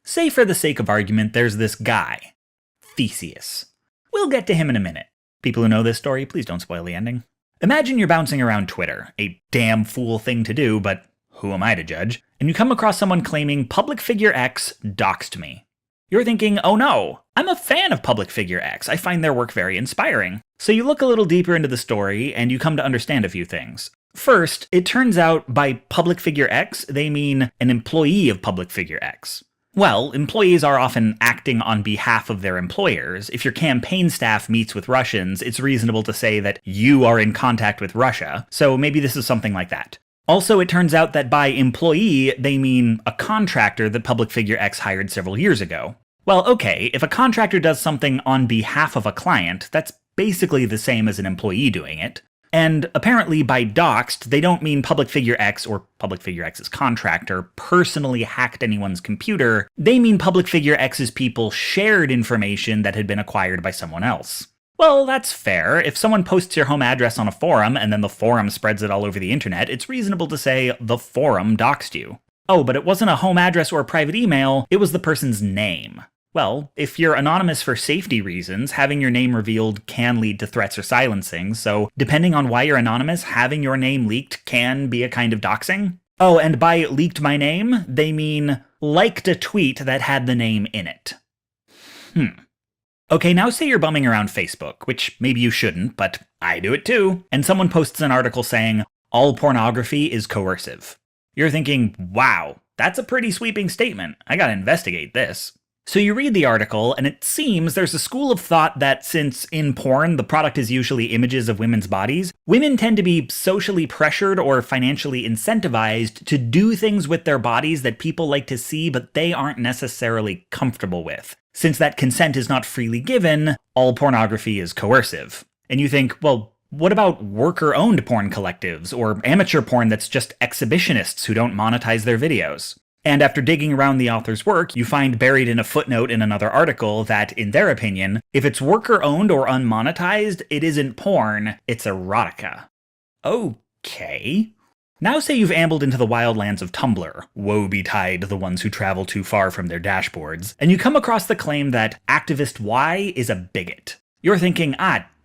Say for the sake of argument, there's this guy, Theseus. We'll get to him in a minute. People who know this story, please don't spoil the ending. Imagine you're bouncing around Twitter, a damn fool thing to do, but who am I to judge? And you come across someone claiming public figure X doxed me. You're thinking, oh no, I'm a fan of public figure X. I find their work very inspiring. So you look a little deeper into the story, and you come to understand a few things. First, it turns out by public figure X, they mean an employee of public figure X. Well, employees are often acting on behalf of their employers. If your campaign staff meets with Russians, it's reasonable to say that you are in contact with Russia, so maybe this is something like that. Also, it turns out that by employee, they mean a contractor that public figure X hired several years ago. Well, okay, if a contractor does something on behalf of a client, that's basically the same as an employee doing it. And apparently by doxed, they don't mean public figure X or public figure X's contractor personally hacked anyone's computer. They mean public figure X's people shared information that had been acquired by someone else. Well, that's fair. If someone posts your home address on a forum and then the forum spreads it all over the internet, it's reasonable to say the forum doxed you. Oh, but it wasn't a home address or a private email, it was the person's name. Well, if you're anonymous for safety reasons, having your name revealed can lead to threats or silencing, so depending on why you're anonymous, having your name leaked can be a kind of doxing. Oh, and by leaked my name, they mean liked a tweet that had the name in it. Okay, now say you're bumming around Facebook, which maybe you shouldn't, but I do it too, and someone posts an article saying, all pornography is coercive. You're thinking, wow, that's a pretty sweeping statement. I gotta investigate this. So you read the article, and it seems there's a school of thought that since in porn the product is usually images of women's bodies, women tend to be socially pressured or financially incentivized to do things with their bodies that people like to see but they aren't necessarily comfortable with. Since that consent is not freely given, all pornography is coercive. And you think, well, what about worker-owned porn collectives, or amateur porn that's just exhibitionists who don't monetize their videos? And after digging around the author's work, you find buried in a footnote in another article that, in their opinion, if it's worker-owned or unmonetized, it isn't porn, it's erotica. Okay. Now say you've ambled into the wildlands of Tumblr, woe betide the ones who travel too far from their dashboards, and you come across the claim that activist Y is a bigot. You're thinking,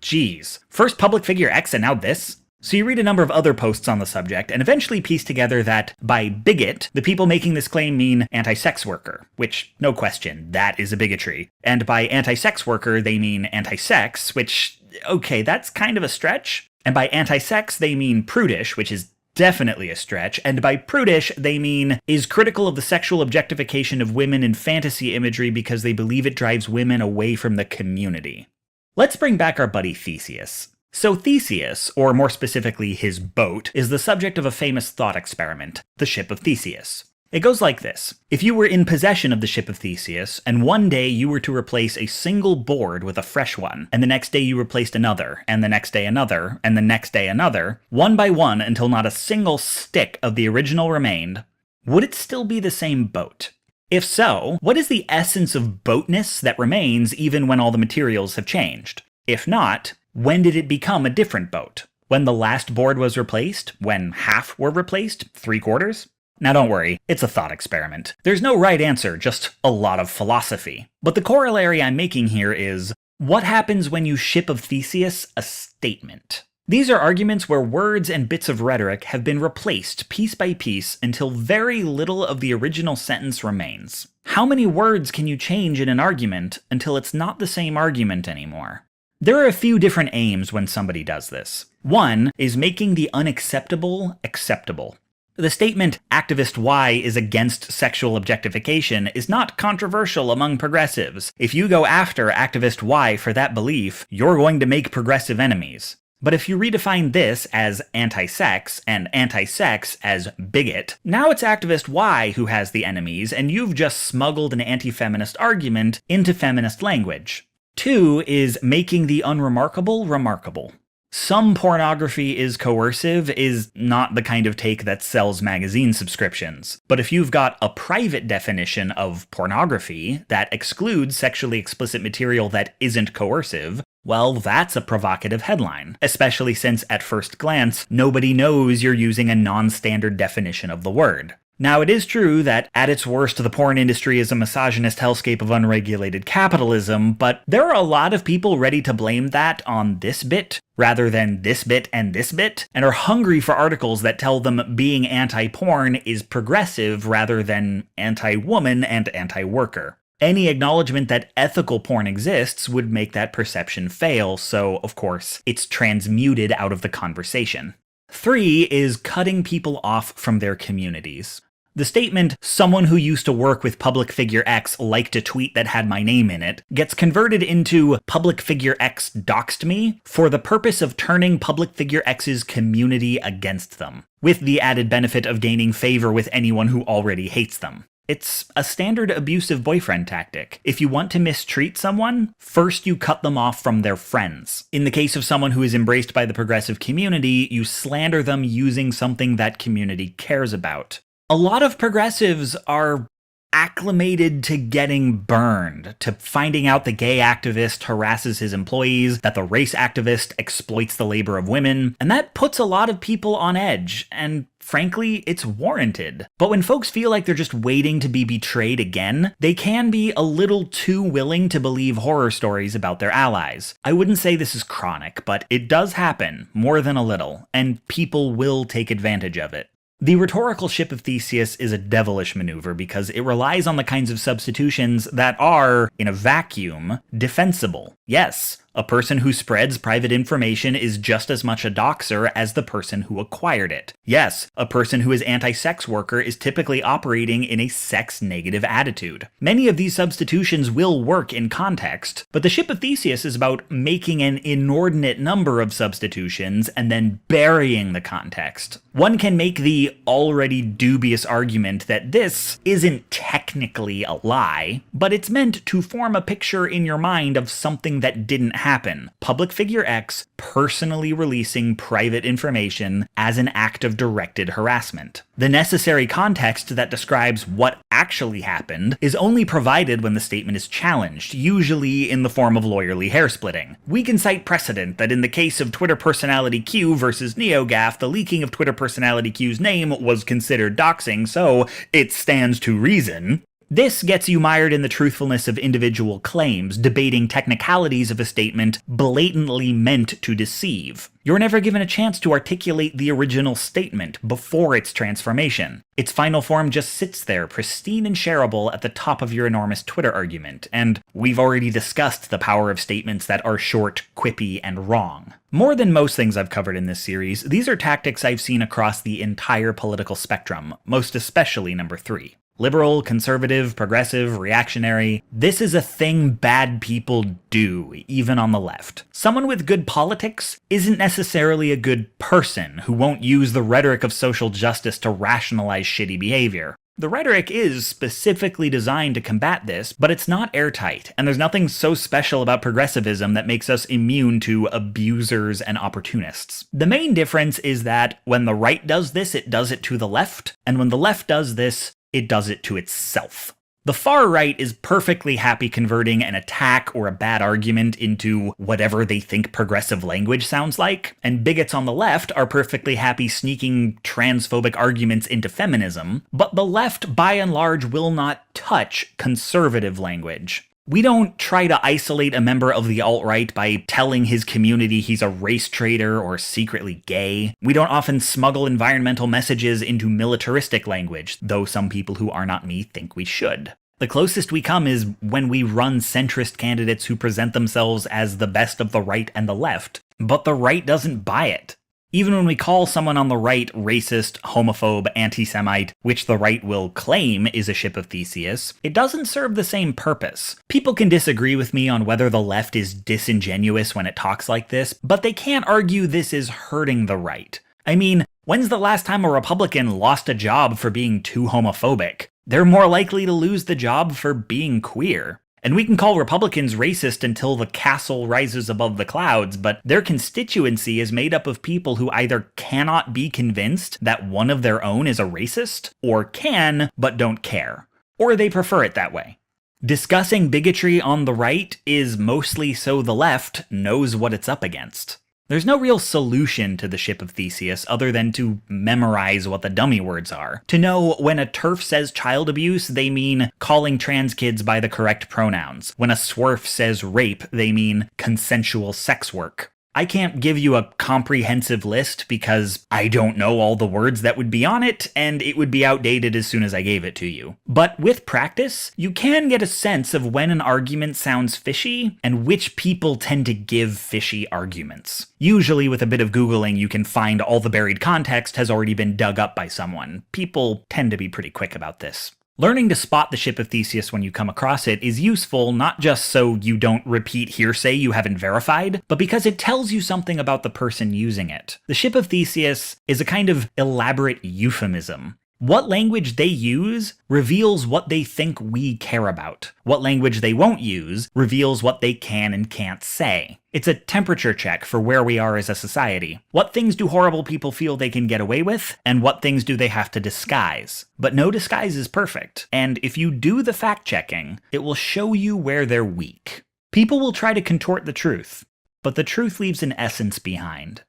geez, first public figure X and now this? So you read a number of other posts on the subject, and eventually piece together that, by bigot, the people making this claim mean anti-sex worker, which, no question, that is a bigotry. And by anti-sex worker, they mean anti-sex, which, okay, that's kind of a stretch. And by anti-sex, they mean prudish, which is definitely a stretch. And by prudish, they mean is critical of the sexual objectification of women in fantasy imagery because they believe it drives women away from the community. Let's bring back our buddy Theseus. So Theseus, or more specifically his boat, is the subject of a famous thought experiment, the Ship of Theseus. It goes like this. If you were in possession of the Ship of Theseus, and one day you were to replace a single board with a fresh one, and the next day you replaced another, and the next day another, and the next day another, one by one until not a single stick of the original remained, would it still be the same boat? If so, what is the essence of boatness that remains even when all the materials have changed? If not, when did it become a different boat? When the last board was replaced? When half were replaced? 3/4? Now don't worry, it's a thought experiment. There's no right answer, just a lot of philosophy. But the corollary I'm making here is, what happens when you ship of Theseus a statement? These are arguments where words and bits of rhetoric have been replaced piece by piece until very little of the original sentence remains. How many words can you change in an argument until it's not the same argument anymore? There are a few different aims when somebody does this. One is making the unacceptable acceptable. The statement, activist Y is against sexual objectification, is not controversial among progressives. If you go after activist Y for that belief, you're going to make progressive enemies. But if you redefine this as anti-sex, and anti-sex as bigot, now it's activist Y who has the enemies, and you've just smuggled an anti-feminist argument into feminist language. 2 is making the unremarkable remarkable. Some pornography is coercive is not the kind of take that sells magazine subscriptions. But if you've got a private definition of pornography that excludes sexually explicit material that isn't coercive, well, that's a provocative headline, especially since at first glance, nobody knows you're using a non-standard definition of the word. Now, it is true that at its worst, the porn industry is a misogynist hellscape of unregulated capitalism, but there are a lot of people ready to blame that on this bit, rather than this bit, and are hungry for articles that tell them being anti-porn is progressive rather than anti-woman and anti-worker. Any acknowledgement that ethical porn exists would make that perception fail, so, of course, it's transmuted out of the conversation. 3 is cutting people off from their communities. The statement, "someone who used to work with public figure X liked a tweet that had my name in it," gets converted into "public figure X doxed me" for the purpose of turning public figure X's community against them, with the added benefit of gaining favor with anyone who already hates them. It's a standard abusive boyfriend tactic. If you want to mistreat someone, first you cut them off from their friends. In the case of someone who is embraced by the progressive community, you slander them using something that community cares about. A lot of progressives are acclimated to getting burned, to finding out the gay activist harasses his employees, that the race activist exploits the labor of women, and that puts a lot of people on edge, and frankly, it's warranted. But when folks feel like they're just waiting to be betrayed again, they can be a little too willing to believe horror stories about their allies. I wouldn't say this is chronic, but it does happen, more than a little, and people will take advantage of it. The rhetorical ship of Theseus is a devilish maneuver because it relies on the kinds of substitutions that are, in a vacuum, defensible. Yes, a person who spreads private information is just as much a doxer as the person who acquired it. Yes, a person who is anti-sex worker is typically operating in a sex-negative attitude. Many of these substitutions will work in context, but the ship of Theseus is about making an inordinate number of substitutions and then burying the context. One can make the already dubious argument that this isn't technically a lie, but it's meant to form a picture in your mind of something that didn't happen. Public figure X personally releasing private information as an act of directed harassment. The necessary context that describes what actually happened is only provided when the statement is challenged, usually in the form of lawyerly hair-splitting. We can cite precedent that in the case of Twitter personality Q versus NeoGAF, the leaking of Twitter personality Q's name was considered doxing, so it stands to reason. This gets you mired in the truthfulness of individual claims, debating technicalities of a statement blatantly meant to deceive. You're never given a chance to articulate the original statement before its transformation. Its final form just sits there, pristine and shareable at the top of your enormous Twitter argument, and we've already discussed the power of statements that are short, quippy, and wrong. More than most things I've covered in this series, these are tactics I've seen across the entire political spectrum, most especially number 3. Liberal, conservative, progressive, reactionary. This is a thing bad people do, even on the left. Someone with good politics isn't necessarily a good person who won't use the rhetoric of social justice to rationalize shitty behavior. The rhetoric is specifically designed to combat this, but it's not airtight, and there's nothing so special about progressivism that makes us immune to abusers and opportunists. The main difference is that when the right does this, it does it to the left, and when the left does this, it does it to itself. The far right is perfectly happy converting an attack or a bad argument into whatever they think progressive language sounds like, and bigots on the left are perfectly happy sneaking transphobic arguments into feminism, but the left by and large will not touch conservative language. We don't try to isolate a member of the alt-right by telling his community he's a race traitor or secretly gay. We don't often smuggle environmental messages into militaristic language, though some people who are not me think we should. The closest we come is when we run centrist candidates who present themselves as the best of the right and the left, but the right doesn't buy it. Even when we call someone on the right racist, homophobe, anti-Semite, which the right will claim is a ship of Theseus, it doesn't serve the same purpose. People can disagree with me on whether the left is disingenuous when it talks like this, but they can't argue this is hurting the right. I mean, when's the last time a Republican lost a job for being too homophobic? They're more likely to lose the job for being queer. And we can call Republicans racist until the castle rises above the clouds, but their constituency is made up of people who either cannot be convinced that one of their own is a racist, or can, but don't care. Or they prefer it that way. Discussing bigotry on the right is mostly so the left knows what it's up against. There's no real solution to the ship of Theseus other than to memorize what the dummy words are. To know when a TERF says child abuse, they mean calling trans kids by the correct pronouns. When a SWERF says rape, they mean consensual sex work. I can't give you a comprehensive list because I don't know all the words that would be on it, and it would be outdated as soon as I gave it to you. But with practice, you can get a sense of when an argument sounds fishy, and which people tend to give fishy arguments. Usually with a bit of Googling, you can find all the buried context has already been dug up by someone. People tend to be pretty quick about this. Learning to spot the ship of Theseus when you come across it is useful not just so you don't repeat hearsay you haven't verified, but because it tells you something about the person using it. The ship of Theseus is a kind of elaborate euphemism. What language they use reveals what they think we care about. What language they won't use reveals what they can and can't say. It's a temperature check for where we are as a society. What things do horrible people feel they can get away with, and what things do they have to disguise? But no disguise is perfect, and if you do the fact-checking, it will show you where they're weak. People will try to contort the truth, but the truth leaves an essence behind.